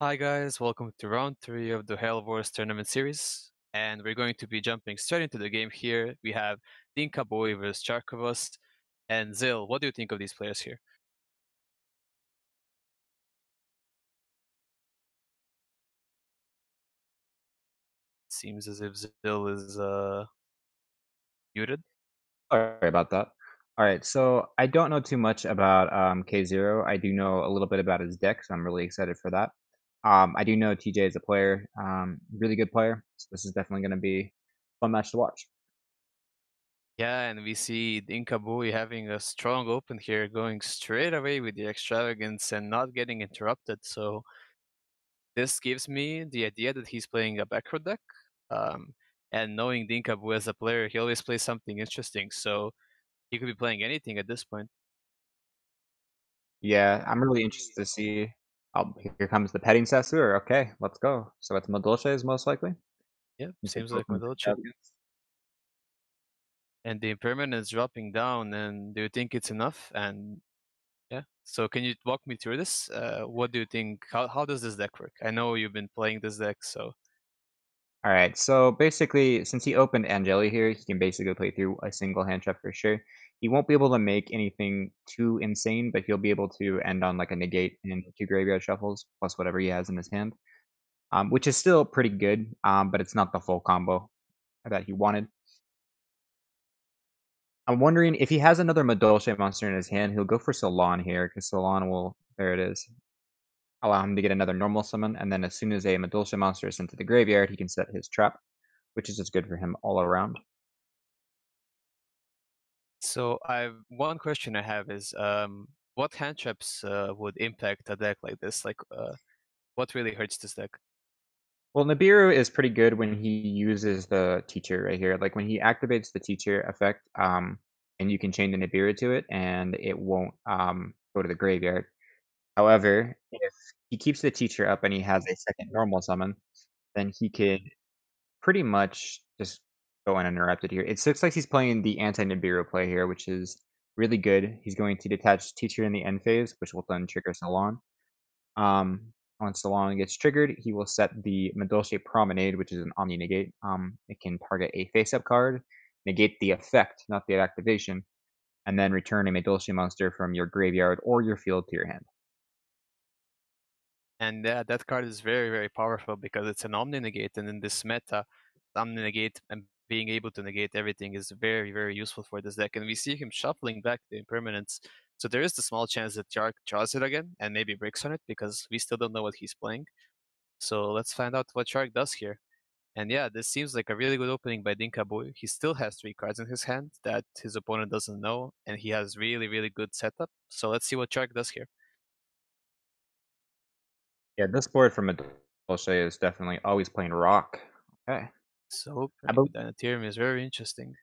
Hi guys, welcome to round 3 of the Hell Wars tournament series, and we're going to be jumping straight into the game here. We have Dinka Boy versus Charkovos, and Zil, what do you think of these players here? Seems as if Zil is muted. Sorry about that. All right, so I don't know too much about K0. I do know a little bit about his deck, so I'm really excited for that. I do know TJ is a player, really good player. So this is definitely going to be a fun match to watch. Yeah, and we see Dinka Boy having a strong open here, going straight away with the extravagance and not getting interrupted. So this gives me the idea that he's playing a backrow deck. Um, and knowing Dinka Boy as a player, he always plays something interesting. So he could be playing anything at this point. Yeah, I'm really interested to see. Oh, here comes the petting Sasur. Okay, let's go. So it's Madolche most likely. Yeah, Since they seems both like move Madolche. extravagance. And the impermanence dropping down, and do you think it's enough? And yeah, so can you walk me through this? What do you think? How does this deck work? I know you've been playing this deck, so All right, so basically, since he opened Angeli here, he can basically play through a single hand trap for sure. He won't be able to make anything too insane, but he'll be able to end on like a negate and 2 graveyard shuffles plus whatever he has in his hand, which is still pretty good, but it's not the full combo that he wanted. I'm wondering if he has another Madolche monster in his hand, he'll go for Salon here because Salon will, there it is, allow him to get another normal summon, and then as soon as a Madolche monster is sent to the graveyard, he can set his trap, which is just good for him all around. one question I have is what hand traps would impact a deck like this? Like what really hurts this deck? Well, Nibiru is pretty good when he uses the teacher right here. Like when he activates the teacher effect, and you can chain the Nibiru to it, and it won't go to the graveyard. However, if he keeps the teacher up and he has a second normal summon, then he could pretty much just go uninterrupted here. It looks like he's playing the anti-Nibiru play here, which is really good. He's going to detach teacher in the end phase, which will then trigger Salon. Once Salon gets triggered, he will set the Madolche Promenade, which is an Omni Negate. It can target a face-up card, negate the effect, not the activation, and then return a Madolche monster from your graveyard or your field to your hand. And that card is very, very powerful because it's an Omni Negate, and in this meta, Omni Negate and being able to negate everything is very, very useful for this deck. And we see him shuffling back the impermanence. So there is the small chance that Jark draws it again and maybe breaks on it because we still don't know what he's playing. So let's find out what Shark does here. And yeah, this seems like a really good opening by Dinka Boy. He still has 3 cards in his hand that his opponent doesn't know, and he has really, really good setup. So let's see what Shark does here. Yeah, this board from Madolche is definitely always playing Rock. Okay. So I, playing bel with Dynatirium is very interesting.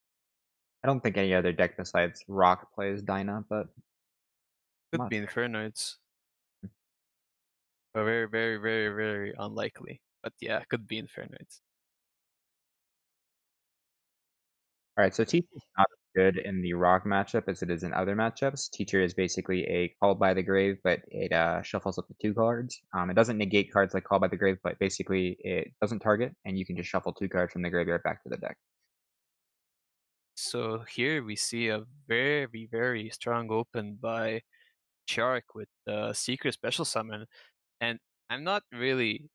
I don't think any other deck besides Rock plays Dyna, but Could must. be Infernoids, but very, very, very, very unlikely. But yeah, could be Infernoids. Alright, so Teacher is not as good in the Rock matchup as it is in other matchups. Teacher is basically a Call by the Grave, but it shuffles up to 2 cards. It doesn't negate cards like Call by the Grave, but basically it doesn't target, and you can just shuffle 2 cards from the graveyard back to the deck. So here we see a very, very strong open by Shark with the Secret Special Summon. And I'm not really,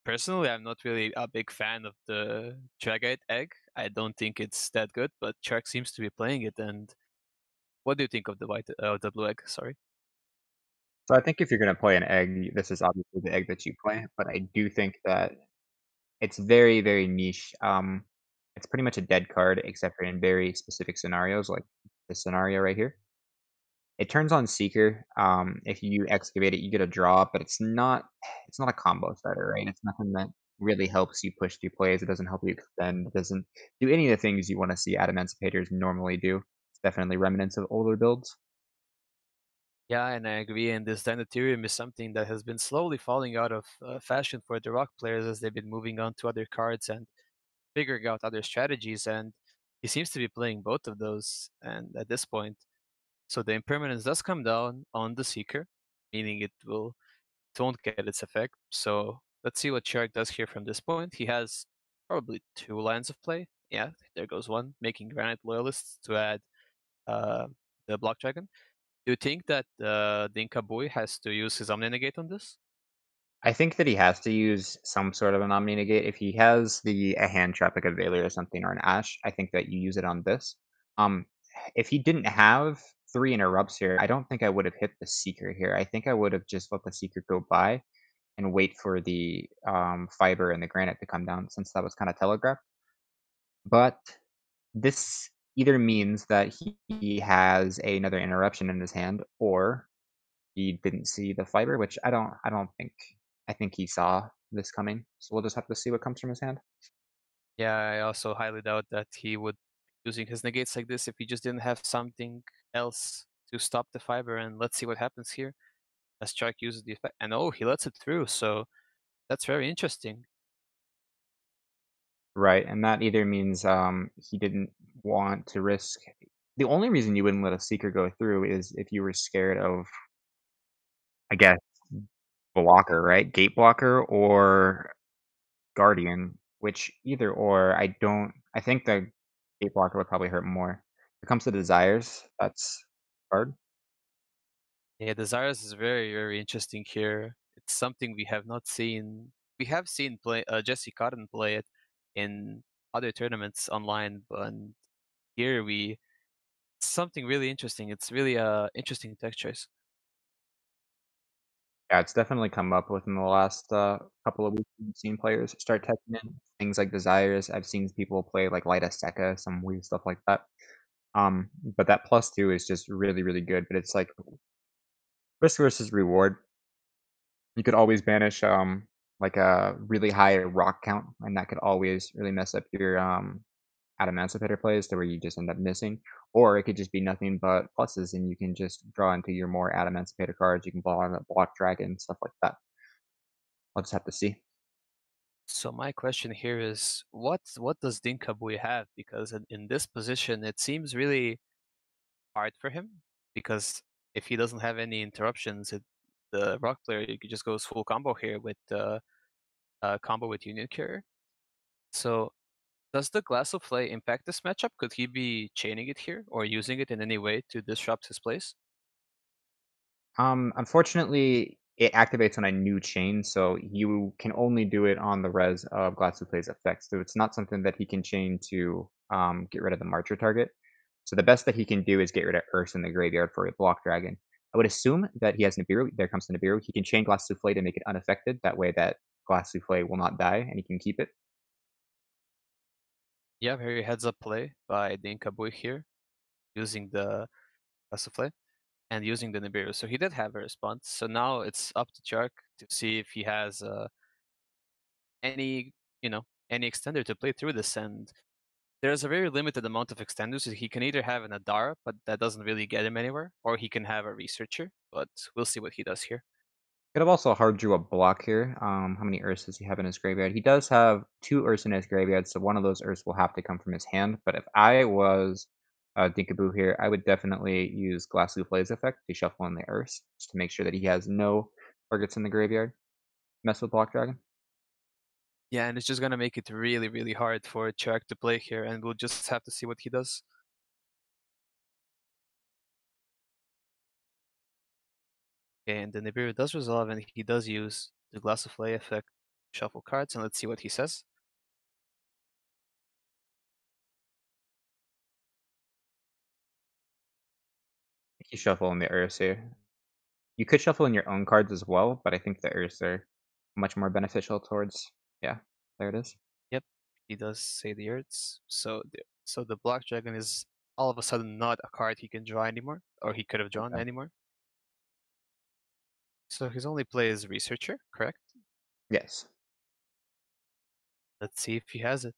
personally, I'm not really a big fan of the Dragite Egg. I don't think it's that good, but Shark seems to be playing it. And what do you think of the blue egg? Sorry. So I think if you're going to play an egg, this is obviously the egg that you play, but I do think that it's very, very niche. It's pretty much a dead card, except for in very specific scenarios, like this scenario right here. It turns on Seeker. If you excavate it, you get a draw, but it's not a combo starter, right? It's nothing that really helps you push through plays. It doesn't help you extend. It doesn't do any of the things you want to see Adamancipators normally do. It's definitely remnants of older builds. Yeah, and I agree. And this Dynatirium is something that has been slowly falling out of fashion for the Rock players as they've been moving on to other cards. And figuring out other strategies, and he seems to be playing both of those. And at this point, so the impermanence does come down on the Seeker, meaning it won't get its effect. So let's see what Shark does here from this point. He has probably two lines of play. Yeah, there goes one, making Granite Loyalists to add uh, the Block Dragon. Do you think that Dinka Boy has to use his Omni Negate on this? I think that he has to use some sort of an Omni Negate. If he has a hand trap like a Veiler or something or an Ash, I think that you use it on this. Um, if he didn't have 3 interrupts here, I don't think I would have hit the Seeker here. I think I would have just let the Seeker go by and wait for the Fiber and the Granite to come down since that was kind of telegraphed. But this either means that he has another interruption in his hand, or he didn't see the fiber, which I don't think. I think he saw this coming. So we'll just have to see what comes from his hand. Yeah, I also highly doubt that he would be using his negates like this if he just didn't have something else to stop the fiber. And let's see what happens here as Shark uses the effect. And oh, he lets it through. So that's very interesting. Right, and that either means he didn't want to risk. The only reason you wouldn't let a seeker go through is if you were scared of, I guess, blocker, right? Gate blocker or guardian, which either or I don't. I think the gate blocker would probably hurt more. When it comes to desires, that's hard. Yeah, Desires is very, very interesting here. It's something we have not seen. We have seen play Jesse Cotton play it in other tournaments online, but here we something really interesting. It's really a interesting tech choice. Yeah, it's definitely come up within the last, couple of weeks. We've seen players start testing in things like Desires. I've seen people play, like, Light Azteca, some weird stuff like that. But that +2 is just really, really good, but it's like risk versus reward. You could always banish, like, a really high rock count, and that could always really mess up your, Adamancipator plays to where you just end up missing, or it could just be nothing but pluses, and you can just draw into your more Adamancipator cards. You can block Dragon, stuff like that. I'll just have to see. So my question here is, what does Dinkabui have? Because in this position, it seems really hard for him. Because if he doesn't have any interruptions, the rock player you could just goes full combo here with combo with Union Carrier. So does the Glass of Flay impact this matchup? Could he be chaining it here or using it in any way to disrupt his plays? Unfortunately, it activates on a new chain, so you can only do it on the res of Glassouffle's effect. So it's not something that he can chain to get rid of the Marcher target. So the best that he can do is get rid of Ursa in the graveyard for a block dragon. I would assume that he has Nibiru. There comes the Nibiru. He can chain Glass Souffle to make it unaffected. That way that Glass Souffle will not die and he can keep it. Yeah, very heads up play by Dinkabui here, using the Glass of Flay and using the Nibiru. So he did have a response. So now it's up to Chark to see if he has any, any extender to play through this. And there's a very limited amount of extenders. He can either have an Adara, but that doesn't really get him anywhere, or he can have a Researcher, but we'll see what he does here. Could have also hard drew a block here. How many Urs does he have in his graveyard? He does have 2 Urs in his graveyard, so one of those Urs will have to come from his hand. But if I was Dinkaboo here, I would definitely use Glass Souffle's effect to shuffle in the Urs, just to make sure that he has no targets in the graveyard. Mess with Block Dragon. Yeah, and it's just gonna make it really, really hard for Chark to play here, and we'll just have to see what he does. Okay, and the Nibiru does resolve, and he does use the Glass of Flay effect to shuffle cards, and let's see what he says. You shuffle in the Urs here. You could shuffle in your own cards as well, but I think the Urs are much more beneficial towards. Yeah, there it is. Yep, he does say the Earths. So the Black Dragon is all of a sudden not a card he can draw anymore, or he could have drawn Okay. anymore. So his only play is Researcher, correct? Yes. Let's see if he has it.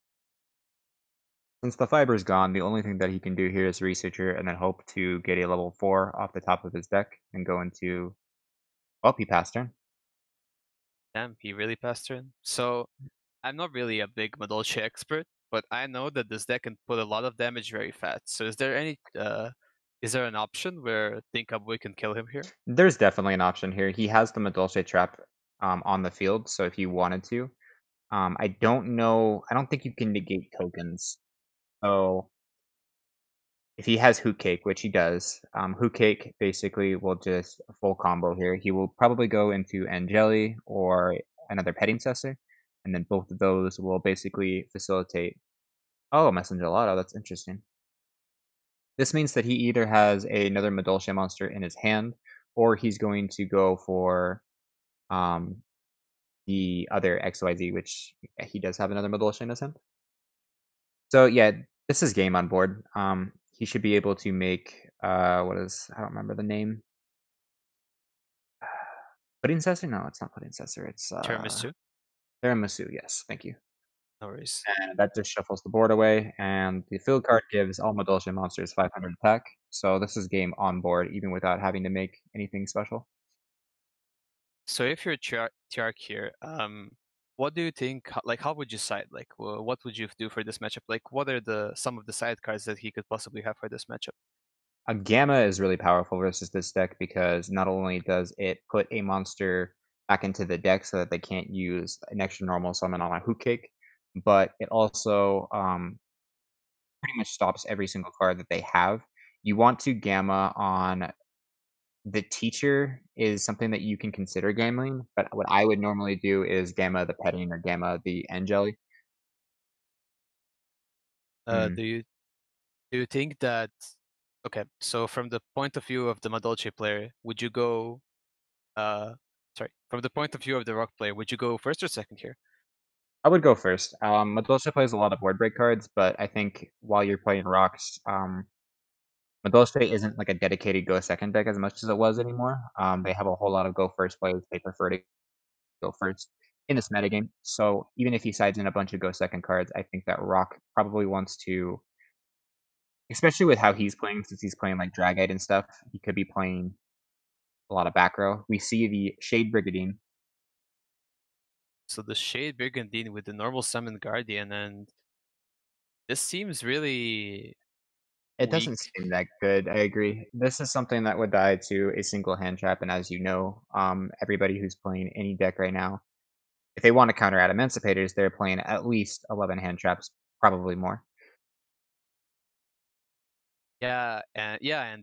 Since the fiber's gone, the only thing that he can do here is Researcher and then hope to get a level 4 off the top of his deck and go into. Well, he passed turn. Damn, he really passed turn. So I'm not really a big Madolche expert, but I know that this deck can put a lot of damage very fast. So is there an option where Thinkabwe can kill him here? There's definitely an option here. He has the Madolche trap on the field, so if he wanted to, I don't know. I don't think you can negate tokens. So if he has Hoot Cake, which he does, Hoot Cake basically will just full combo here. He will probably go into Angeli or another Petting Cessor, and then both of those will basically facilitate. Oh, Messenger Lotto, that's interesting. This means that he either has another Madolche monster in his hand, or he's going to go for um, the other XYZ, which he does have another Madolche in his hand. So yeah, this is game on board. He should be able to make what is I don't remember the name. Pudding Cessor? No, it's not Pudding Cessor. It's Tiramisu? Tiramisu. Yes, thank you. No worries. And that just shuffles the board away, and the field card gives all Madolche monsters 500 attack. So this is game on board, even without having to make anything special. So if you're Tiark here, what do you think? Like, how would you side? Like, what would you do for this matchup? Like, what are some of the side cards that he could possibly have for this matchup? A Gamma is really powerful versus this deck because not only does it put a monster back into the deck so that they can't use an extra normal summon on a Hoot Cake, but it also pretty much stops every single card that they have. You want to Gamma on the teacher is something that you can consider gambling, but what I would normally do is Gamma the Petting or Gamma the Angeli. Mm. Do you think that? Okay, so from the point of view of the Madolche player, would you go? Uh, sorry, from the point of view of the Rock player, would you go first or second here? I would go first. Madolche plays a lot of board break cards, but I think while you're playing rocks, Madolche isn't like a dedicated go second deck as much as it was anymore. They have a whole lot of go first players. They prefer to go first in this metagame. So even if he sides in a bunch of go second cards, I think that Rock probably wants to, especially with how he's playing, since he's playing like Dragite and stuff, he could be playing a lot of back row. We see the Shade Brigadine. So the Shade Brigandine with the normal summon Guardian, and this seems really It doesn't weak. seem that good. I agree. This is something that would die to a single hand trap, and as you know, everybody who's playing any deck right now, if they want to counter Adamancipators, they're playing at least 11 hand traps, probably more. And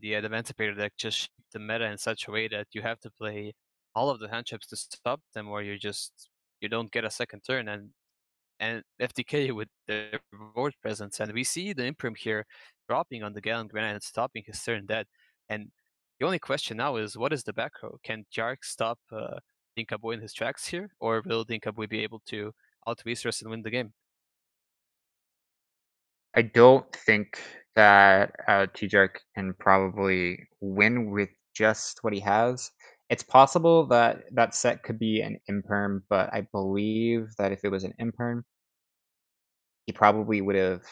the Adamancipator deck just shaped the meta in such a way that you have to play all of the hand traps to stop them, or you don't get a second turn, and FTK with their board presence. And we see the Imprim here dropping on the Galen Granite and stopping his turn dead. And the only question now is, what is the back row? Can Jark stop Dinkaboy in his tracks here, or will Dinkaboy be able to out-resource and win the game? I don't think that T-Jark can probably win with just what he has. It's possible that that set could be an imperm, but I believe that if it was an imperm, he probably would have.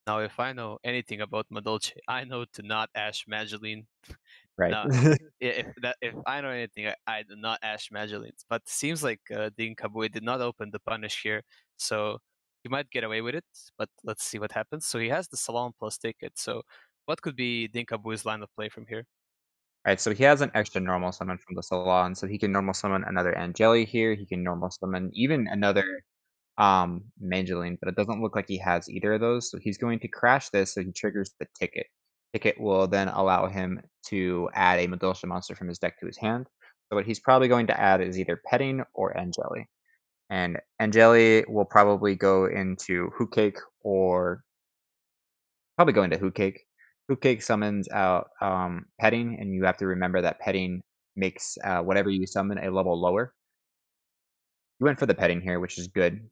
Now, if I know anything about Madolche, I know to not Ash Magdalene. Right. No, if I know anything, I do not Ash Magdalene's. But seems like Dean Kabui did not open the punish here, so he might get away with it. But let's see what happens. So he has the Salon plus ticket. So what could be Dean Kabui's line of play from here? Right, so he has an extra normal summon from the Salon, so he can normal summon another Angeli here. He can normal summon even another Mangeline, but it doesn't look like he has either of those. So he's going to crash this, so he triggers the ticket. Ticket will then allow him to add a Madolche monster from his deck to his hand. So what he's probably going to add is either Petting or Angeli. And Angeli will probably go into Hoot Cake or probably go into Hoot Cake. Hoot Cake summons out Petting, and you have to remember that Petting makes whatever you summon a level lower. You went for the Petting here, which is good.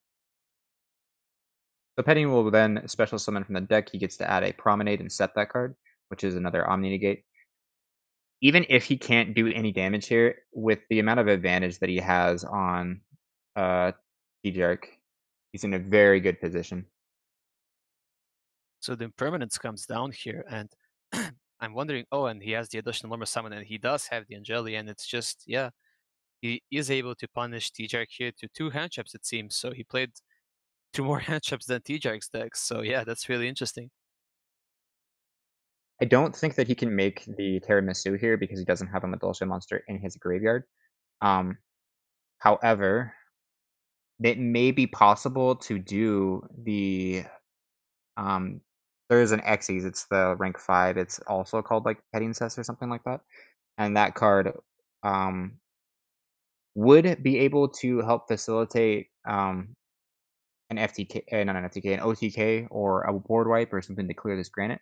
So Petting will then special summon from the deck. He gets to add a Promenade and set that card, which is another Omni Negate. Even if he can't do any damage here, with the amount of advantage that he has on T-Jark, he's in a very good position. So the impermanence comes down here, and I'm wondering. Oh, and he has the additional normal summon, and he does have the Angeli, and it's just yeah. he is able to punish T-Jack here to 2 hand traps, it seems. So he played 2 more hand traps than T-Jack's decks. So yeah, that's really interesting. I don't think that he can make the tiramisu here because he doesn't have a Madolche monster in his graveyard. Um, However, it may be possible to do the um, there is an Xyz, it's the rank 5, it's also called, like, Petting Cess or something like that, and that card, um, would be able to help facilitate, an FTK not an FTK, an OTK or a board wipe or something to clear this granite,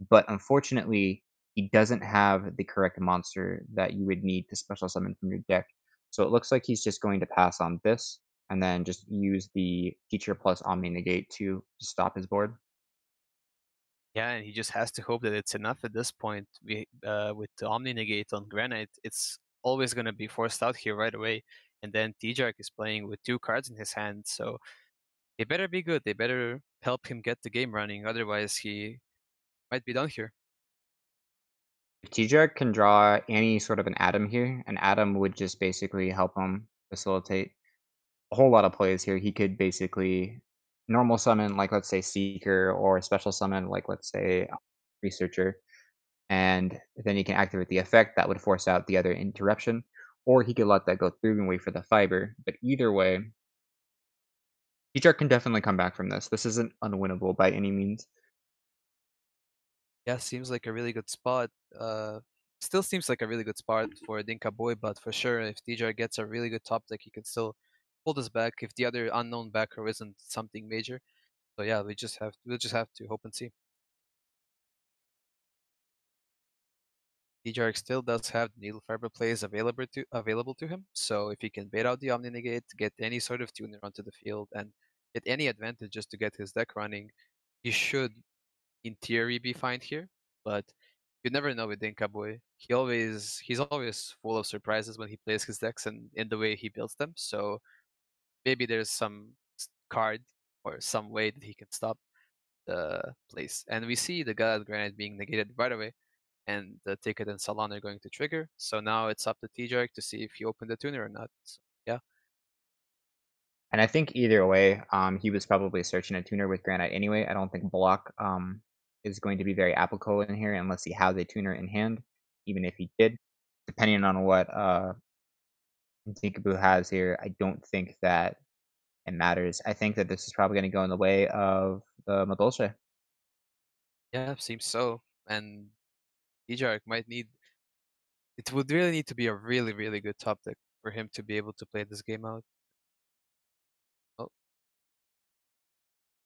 but unfortunately, he doesn't have the correct monster that you would need to special summon from your deck. So it looks like he's just going to pass on this, and then just use the Teacher plus Omni Negate to stop his board. Yeah, and he just has to hope that it's enough at this point. With the Omni Negate on Granite, it's always going to be forced out here right away. And then T-Jack is playing with 2 cards in his hand, so they better be good. They better help him get the game running, otherwise he might be done here. If T-Jack can draw any sort of an Atom here, an Atom would just basically help him facilitate a whole lot of plays here. He could basically normal summon, like, let's say, Seeker, or special summon, like, let's say, Researcher, and then he can activate the effect that would force out the other interruption, or he could let that go through and wait for the fiber. But either way, T-Jack can definitely come back from this. This isn't unwinnable by any means. Yeah, seems like a really good spot. Still seems like a really good spot for Dinka Boy, but for sure, if T-Jack gets a really good top deck, he can still hold us back if the other unknown backer isn't something major. So yeah, we'll just have to hope and see. Djark still does have needle fiber plays available to him, so if he can bait out the Omni Negate, get any sort of tuner onto the field, and get any advantage just to get his deck running, he should, in theory, be fine here. But you never know with Dinka Boy. He's always full of surprises when he plays his decks and in the way he builds them. So maybe there's some card or some way that he can stop the place. And we see the God Granite being negated right away, and the ticket and Salon are going to trigger. So now it's up to T-Jark to see if he opened the tuner or not. So, yeah. And I think either way, he was probably searching a tuner with Granite anyway. I don't think Block is going to be very applicable in here unless he has a tuner in hand. Even if he did, depending on what Tinkerboo has here, I don't think that it matters. I think that this is probably going to go in the way of the Madolche. Yeah, seems so. And T-Jark might need it would really need to be a really, really good top deck for him to be able to play this game out. Oh,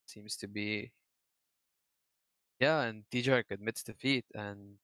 seems to be, yeah, and T-Jark admits defeat, and